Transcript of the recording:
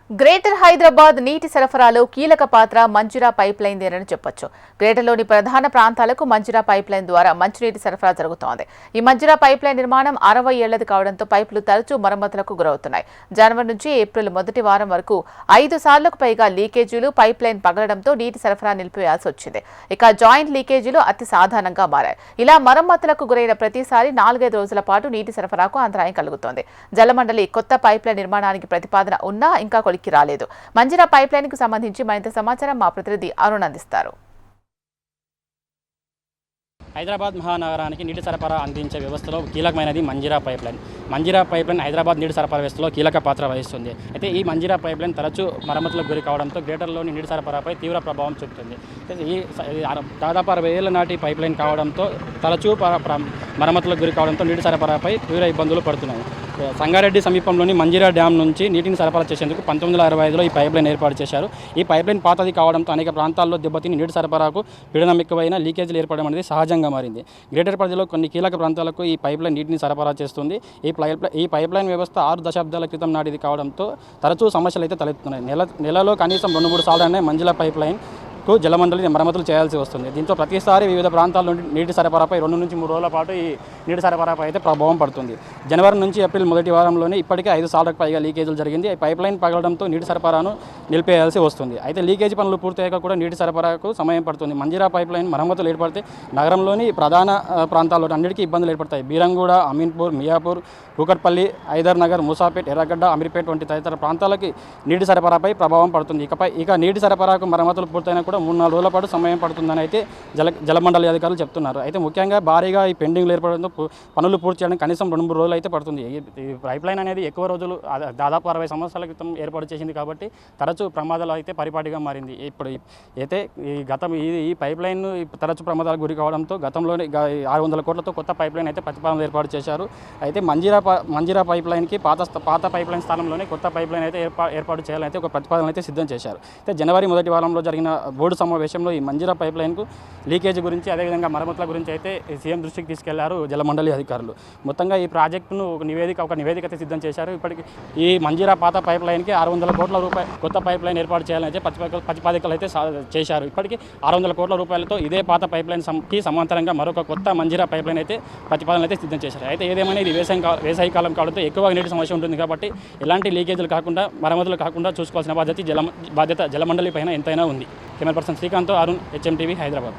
Greater Hyderabad నీటి సరఫరాలో కీలక పాత్ర మంజీరా పైప్ లైన్దేనని చెప్పొచ్చు. గ్రేటర్లోని ప్రధాన ప్రాంతాలకు మంజీరా పైప్ లైన్ ద్వారా మంచినీటి సరఫరా జరుగుతోంది. ఈ మంజీరా పైప్ లైన్ నిర్మాణం 60 ఏళ్లది కావడంతో పైపులు తరచూ మరమ్మతులకు గురవుతున్నాయి. జనవరి నుంచి ఏప్రిల్ మొదటి వారం వరకు 5 సార్లకు పైగా లీకేజీలు, పైప్ లైన్ పగలడంతో నీటి సరఫరా నిలిపివేయాల్సి వచ్చింది. ఇక జాయింట్ లీకేజీలు అతి సాధారణంగా మారాయి. ఇలా మరమ్మతులకు గురైన ప్రతిసారి 4-5 రోజుల పాటు నీటి సరఫరాకు అంతరాయం కలుగుతోంది. జలమండలి కొత్త పైప్ లైన్ నిర్మాణానికి ప్రతిపాదన ఉన్నా ఇంకా కి రాలేదు. మంజీరా పైప్ లైన్ కు సంబంధించి మరింత సమాచారం మా ప్రతినిధి అరుణ్ అందిస్తారు. హైదరాబాద్ మహానగరానికి నీటి సరఫరా అందించే వ్యవస్థలో కీలకమైనది Manjeera pipeline. Manjeera pipeline Hyderabad నీటి సరఫరా వ్యవస్థలో కీలక పాత్ర వహిస్తుంది. అయితే ఈ మంజీరా పైప్ లైన్ తరచూ మరమ్మతులకు గురి కావడంతో గ్రేటర్లోని నీటి సరఫరాపై తీవ్ర ప్రభావం చూపుతుంది. ఈ దాదాపు 60 ఏళ్ల నాటి పైప్ లైన్ కావడంతో తరచూ మరమ్మతులకు గురి కావడంతో నీటి సరఫరాపై తీవ్ర ఇబ్బందులు పడుతున్నాయి. సంగారెడ్డి సమీపంలోని మంజీరా డ్యామ్ నుంచి నీటిని సరఫరా చేసేందుకు 1965లో ఈ పైప్ లైన్ ఏర్పాటు చేశారు. ఈ పైప్ లైన్ పాతది కావడంతో అనేక ప్రాంతాల్లో దెబ్బతిని నీటి సరఫరాకు పీడనం ఎక్కువైన లీకేజీలు ఏర్పడడం అనేది సహజంగా మారింది. గ్రేటర్ పరిధిలో కొన్ని కీలక ప్రాంతాలకు ఈ పైప్ లైన్ నీటిని సరఫరా చేస్తుంది. ఈ పైప్ లైన్ వ్యవస్థ 6 దశాబ్దాల క్రితం నాటిది కావడంతో తరచూ సమస్యలు అయితే తలెత్తున్నాయి. నెలలో కనీసం 2-3 సార్లు మంజీరా పైప్ లైన్ జలమండలి మరమ్మతులు చేయాల్సి వస్తుంది. దీంతో ప్రతిసారి వివిధ ప్రాంతాల నుండి నీటి సరఫరాపై 2 నుంచి 3 రోజుల పాటు ఈ నీటి సరఫరాపై అయితే ప్రభావం పడుతుంది. జనవరి నుంచి ఏప్రిల్ మొదటి వారంలోనే ఇప్పటికే 5 సార్లకు పైగా లీకేజీలు జరిగింది. ఈ పైప్ లైన్ పగలడంతో నీటి సరఫరాను నిలిపేయాల్సి వస్తుంది. అయితే లీకేజీ పనులు పూర్తయ్యాక కూడా నీటి సరఫరాకు సమయం పడుతుంది. మంజీరా పైప్ లైన్ మరమ్మతులు ఏర్పడితే నగరంలోని ప్రధాన ప్రాంతాల్లో అన్నిటికీ ఇబ్బందులు ఏర్పడతాయి. బీరంగూడ, అమీన్పూర్, మియాపూర్, కూకట్పల్లి, హైదర్ నగర్, మూసాపేట్, ఎర్రగడ్డ, అమీర్పేట్ వంటి తదితర ప్రాంతాలకి నీటి సరఫరాపై ప్రభావం పడుతుంది. ఇక నీటి సరఫరాకు మరమ్మతులు పూర్తయినా కూడా 3-4 రోజుల పాటు సమయం పడుతుందని అయితే జలమండలి అధికారులు చెప్తున్నారు. అయితే ముఖ్యంగా భారీగా ఈ పెండింగ్లు ఏర్పడంతో పనులు పూర్తి చేయడానికి కనీసం 2-3 రోజులు అయితే పడుతుంది. ఈ పైప్ లైన్ అనేది ఎక్కువ రోజులు దాదాపు 60 సంవత్సరాల క్రితం ఏర్పాటు చేసింది కాబట్టి తరచూ ప్రమాదాలు అయితే పరిపాటిగా మారింది. ఇప్పుడు అయితే ఈ పైప్ లైన్ తరచూ ప్రమాదాలకు గురి కావడంతో గతంలోనే 600 కోట్లతో కొత్త పైప్ లైన్ అయితే ప్రతిపాదన ఏర్పాటు చేశారు. అయితే మంజీరా పైప్ లైన్కి పాత పైప్ లైన్ స్థానంలోనే కొత్త పైప్ లైన్ అయితే ఏర్పాటు చేయాలని అయితే ఒక ప్రతిపాదన అయితే సిద్ధం చేశారు. అయితే జనవరి మొదటి వారంలో జరిగిన బోర్డు సమావేశంలో ఈ మంజీరా పైప్ లైన్కు లీకేజ్ గురించి అదేవిధంగా మరమ్మతుల గురించి అయితే సీఎం దృష్టికి తీసుకెళ్లారు జలమండలి అధికారులు. మొత్తంగా ఈ ప్రాజెక్టును ఒక నివేదిక అయితే సిద్ధం చేశారు. ఇప్పటికి ఈ మంజీరా పాత పైప్ లైన్కి 600 కోట్ల రూపాయలు కొత్త పైప్ లైన్ ఏర్పాటు చేయాలని అయితే ప్రతిపాదికలు అయితే చేశారు. ఇప్పటికీ 600 కోట్ల రూపాయలతో ఇదే పాత పైప్ లైన్కి సమాంతరంగా మరొక కొత్త మంజీరా పైప్ లైన్ అయితే ప్రతిపాదన అయితే సిద్ధం చేశారు. అయితే ఏదేమైనా ఇది వేసవి కాలం కావడంతో ఎక్కువగా నీటి సమస్య ఉంటుంది కాబట్టి ఎలాంటి లీకేజీలు కాకుండా మరమ్మతులు కాకుండా చూసుకోవాల్సిన బాధ్యత జలమండలి పైన ఎంతైనా ఉంది. Camera person Srikanth, Arun, HM TV, Hyderabad.